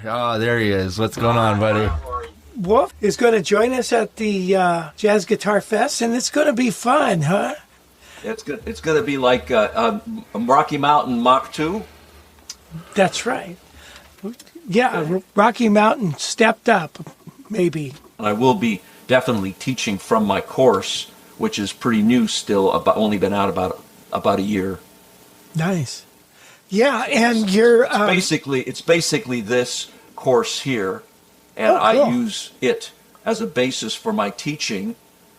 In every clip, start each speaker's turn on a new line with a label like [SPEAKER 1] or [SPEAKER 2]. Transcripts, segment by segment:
[SPEAKER 1] Oh, there he is. What's going on, buddy?
[SPEAKER 2] Wolf is going to join us at the Jazz Guitar Fest, and it's going to be fun, huh?
[SPEAKER 3] It's going to be like Rocky Mountain Mach 2.
[SPEAKER 2] That's right. Yeah, Rocky Mountain stepped up, maybe.
[SPEAKER 3] I will be definitely teaching from my course, which is pretty new still, only been out about a year.
[SPEAKER 2] Nice. Yeah, and you're...
[SPEAKER 3] It's basically this course here, and
[SPEAKER 2] cool.
[SPEAKER 3] I use it as a basis for my teaching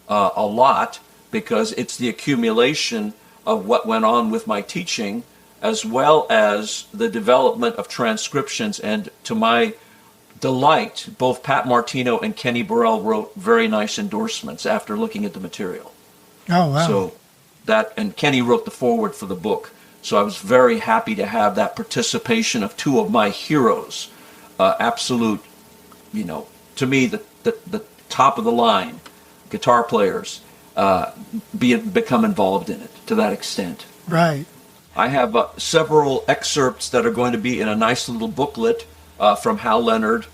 [SPEAKER 3] a lot, because it's the accumulation of what went on with my teaching, as well as the development of transcriptions. And to my delight, both Pat Martino and Kenny Burrell wrote very nice endorsements after looking at the material.
[SPEAKER 2] Oh, wow.
[SPEAKER 3] So and Kenny wrote the foreword for the book. So I was very happy to have that participation of two of my heroes, absolute, to me, the top of the line guitar players, become involved in it to that extent.
[SPEAKER 2] Right.
[SPEAKER 3] I have several excerpts that are going to be in a nice little booklet from Hal Leonard.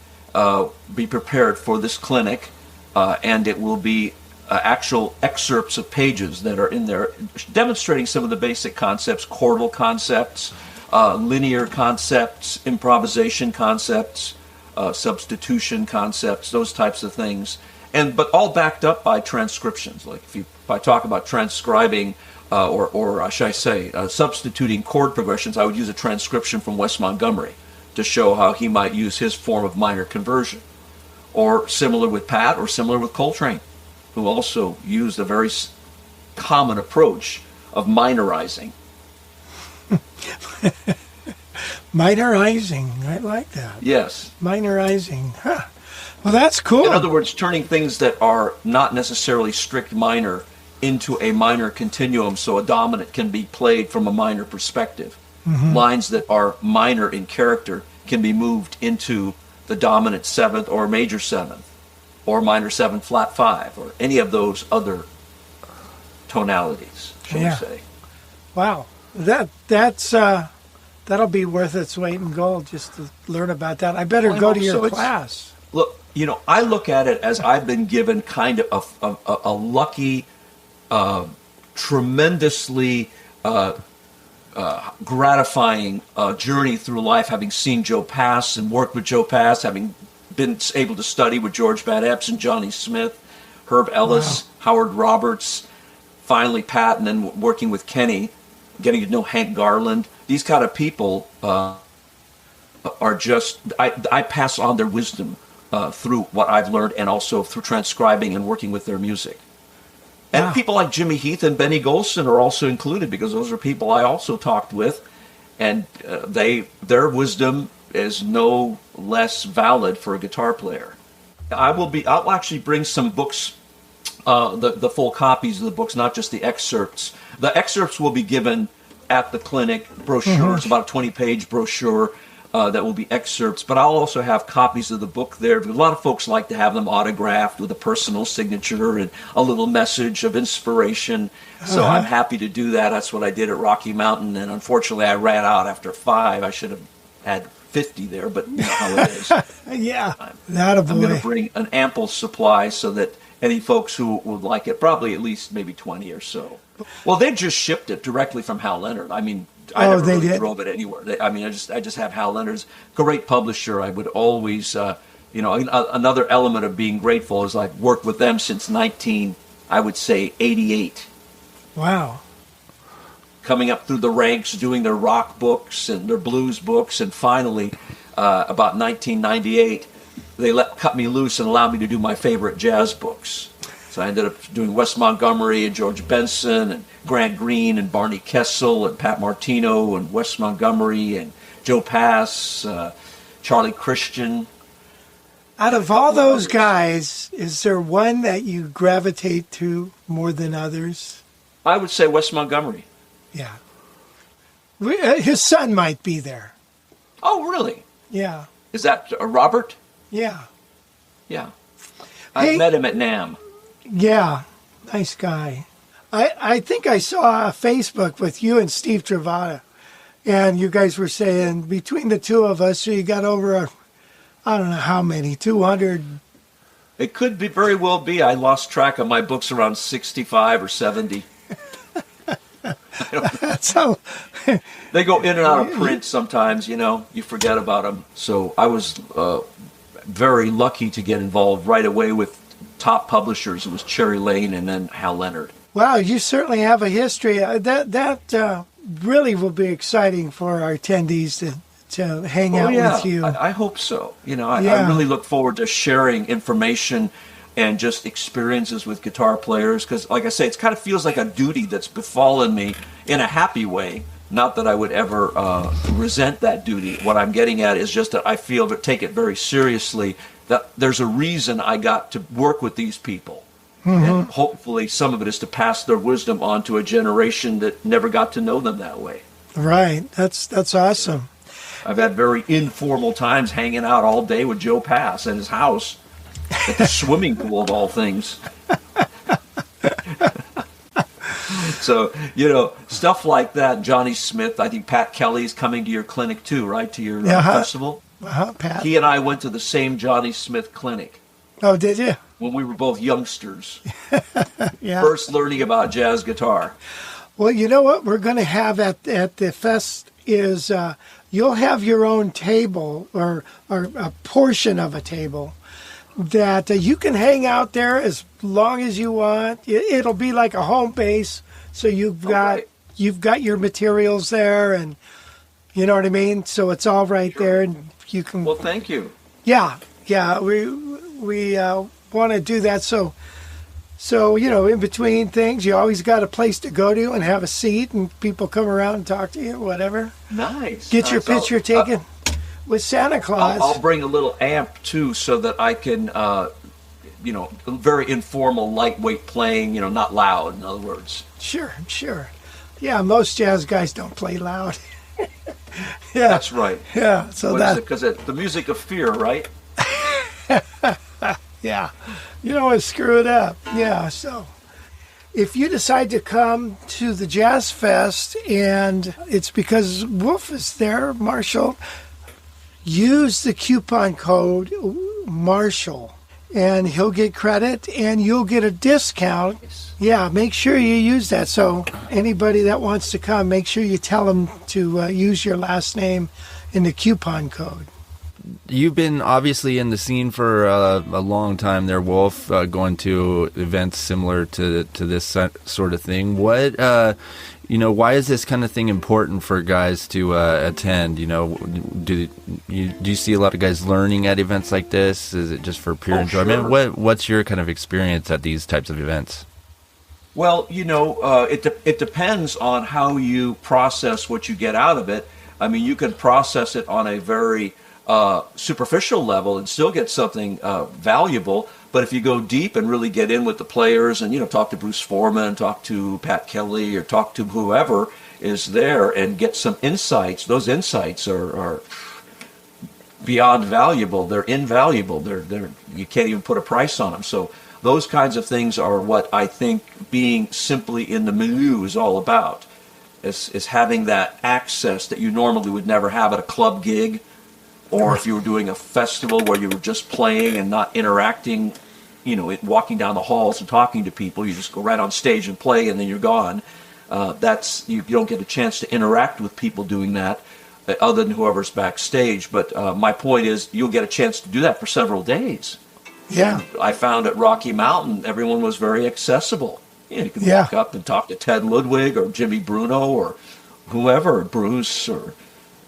[SPEAKER 3] Be prepared for this clinic, and it will be actual excerpts of pages that are in there demonstrating some of the basic concepts, chordal concepts, linear concepts, improvisation concepts, substitution concepts, those types of things, but all backed up by transcriptions. Like if I talk about transcribing or should I say substituting chord progressions, I would use a transcription from Wes Montgomery to show how he might use his form of minor conversion, or similar with Pat, or similar with Coltrane, who also used a very common approach of minorizing.
[SPEAKER 2] Minorizing, I like that.
[SPEAKER 3] Yes.
[SPEAKER 2] Minorizing, huh. Well, that's cool.
[SPEAKER 3] In other words, turning things that are not necessarily strict minor into a minor continuum, so a dominant can be played from a minor perspective. Mm-hmm. Lines that are minor in character can be moved into the dominant seventh or major seventh, or minor 7 flat 5, or any of those other tonalities, shall we say. Wow.
[SPEAKER 2] That'll be worth its weight in gold just to learn about that. I better go to your class.
[SPEAKER 3] Look, I look at it as I've been given kind of a lucky, tremendously gratifying journey through life, having seen Joe Pass and worked with Joe Pass, having been able to study with George Van Epson, Johnny Smith, Herb Ellis, Howard Roberts, finally Pat, and then working with Kenny, getting to know Hank Garland. These kind of people are just, I pass on their wisdom through what I've learned, and also through transcribing and working with their music. And people like Jimmy Heath and Benny Golson are also included, because those are people I also talked with, and their wisdom is no less valid for a guitar player. I'll actually bring some books, the full copies of the books, not just the excerpts. The excerpts will be given at the clinic, brochure. Mm-hmm. It's about a 20-page brochure that will be excerpts, but I'll also have copies of the book there. A lot of folks like to have them autographed with a personal signature and a little message of inspiration. So I'm happy to do that. That's what I did at Rocky Mountain, and unfortunately I ran out after 5. I should have had 50 there, but you know how it is.
[SPEAKER 2] Yeah,
[SPEAKER 3] I'm going to bring an ample supply so that any folks who would like it, probably at least maybe 20 or so. Well, they just shipped it directly from Hal Leonard. I mean, I never really drove it anywhere. I just have Hal Leonard's great publisher. I would always, another element of being grateful is I've worked with them since 1988.
[SPEAKER 2] Wow.
[SPEAKER 3] Coming up through the ranks, doing their rock books and their blues books, and finally, about 1998, they cut me loose and allowed me to do my favorite jazz books. So I ended up doing Wes Montgomery and George Benson and Grant Green and Barney Kessel and Pat Martino and Wes Montgomery and Joe Pass, Charlie Christian.
[SPEAKER 2] Out of all those guys, is there one that you gravitate to more than others?
[SPEAKER 3] I would say Wes Montgomery.
[SPEAKER 2] Yeah. His son might be there.
[SPEAKER 3] Oh, really?
[SPEAKER 2] Yeah.
[SPEAKER 3] Is that Robert?
[SPEAKER 2] Yeah.
[SPEAKER 3] Yeah. I met him at NAMM.
[SPEAKER 2] Yeah. Nice guy. I think I saw a Facebook with you and Steve Travata, and you guys were saying between the two of us, so you got over I don't know how many, 200.
[SPEAKER 3] It could be very well be. I lost track of my books around 65 or 70.
[SPEAKER 2] So
[SPEAKER 3] They go in and out of print sometimes, you forget about them. So I was very lucky to get involved right away with top publishers. It was Cherry Lane and then Hal Leonard.
[SPEAKER 2] wow, you certainly have a history. That really will be exciting for our attendees to hang out with you.
[SPEAKER 3] I hope so. I really look forward to sharing information and just experiences with guitar players because, like I say, it kind of feels like a duty that's befallen me in a happy way. Not that I would ever resent that duty. What I'm getting at is just that I feel that take it very seriously, that there's a reason I got to work with these people. Mm-hmm. And hopefully some of it is to pass their wisdom on to a generation that never got to know them that way.
[SPEAKER 2] Right. That's awesome.
[SPEAKER 3] I've had very informal times hanging out all day with Joe Pass at his house, at the swimming pool of all things. So, stuff like that. Johnny Smith, I think Pat Kelly's coming to your clinic too, right? To your festival?
[SPEAKER 2] Pat.
[SPEAKER 3] He and I went to the same Johnny Smith clinic.
[SPEAKER 2] Oh, did you?
[SPEAKER 3] When we were both youngsters.
[SPEAKER 2] Yeah.
[SPEAKER 3] First learning about jazz guitar.
[SPEAKER 2] Well, you know what we're going to have at the fest is you'll have your own table or a portion of a table that you can hang out there as long as you want. It'll be like a home base, so you've got your materials there, and you know what I mean. So it's all right there, and you can.
[SPEAKER 3] Well, thank you.
[SPEAKER 2] Yeah, we want to do that. So in between things, you always got a place to go to and have a seat, and people come around and talk to you, whatever.
[SPEAKER 3] Nice.
[SPEAKER 2] Get your picture taken with Santa Claus.
[SPEAKER 3] I'll bring a little amp too, so that I can, very informal, lightweight playing. Not loud. In other words.
[SPEAKER 2] Sure. Yeah, most jazz guys don't play loud.
[SPEAKER 3] Yeah, that's right.
[SPEAKER 2] Yeah, so
[SPEAKER 3] because the music of fear, right?
[SPEAKER 2] Yeah, you don't want to screw it up. Yeah, so if you decide to come to the Jazz Fest and it's because Wolf is there, Marshall, use the coupon code Marshall and he'll get credit and you'll get a discount. Yeah, make sure you use that. So anybody that wants to come, make sure you tell them to use your last name in the coupon code.
[SPEAKER 1] You've been obviously in the scene for a long time there, Wolf, going to events similar to this sort of thing. What, why is this kind of thing important for guys to attend? Do you see a lot of guys learning at events like this? Is it just for pure enjoyment?
[SPEAKER 3] Sure.
[SPEAKER 1] What's your kind of experience at these types of events?
[SPEAKER 3] Well, it depends on how you process what you get out of it. I mean, you can process it on a very superficial level and still get something valuable. But if you go deep and really get in with the players and, talk to Bruce Foreman, talk to Pat Kelly, or talk to whoever is there and get some insights, those insights are beyond valuable. They're invaluable. They're you can't even put a price on them. So those kinds of things are what I think being simply in the milieu is all about, is having that access that you normally would never have at a club gig. Or if you were doing a festival where you were just playing and not interacting, walking down the halls and talking to people, you just go right on stage and play and then you're gone. You don't get a chance to interact with people doing that other than whoever's backstage. But my point is you'll get a chance to do that for several days.
[SPEAKER 2] Yeah.
[SPEAKER 3] I found at Rocky Mountain, everyone was very accessible. You could walk up and talk to Ted Ludwig or Jimmy Bruno or whoever, Bruce or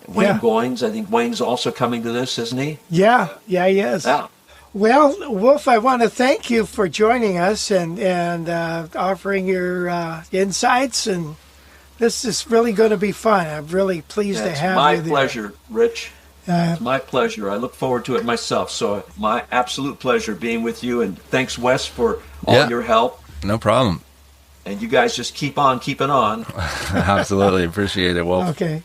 [SPEAKER 3] Wayne Goines. I think Wayne's also coming to this, isn't he? Yeah,
[SPEAKER 2] he is.
[SPEAKER 3] Yeah.
[SPEAKER 2] Well, Wolf, I want to thank you for joining us and offering your insights. And this is really going to be fun. I'm really pleased to have you there.
[SPEAKER 3] It's my pleasure, Rich. It's my pleasure. I look forward to it myself. So my absolute pleasure being with you. And thanks, Wes, for all your help.
[SPEAKER 1] No problem.
[SPEAKER 3] And you guys just keep on keeping on.
[SPEAKER 1] Absolutely. Appreciate it, Wolf.
[SPEAKER 2] Okay.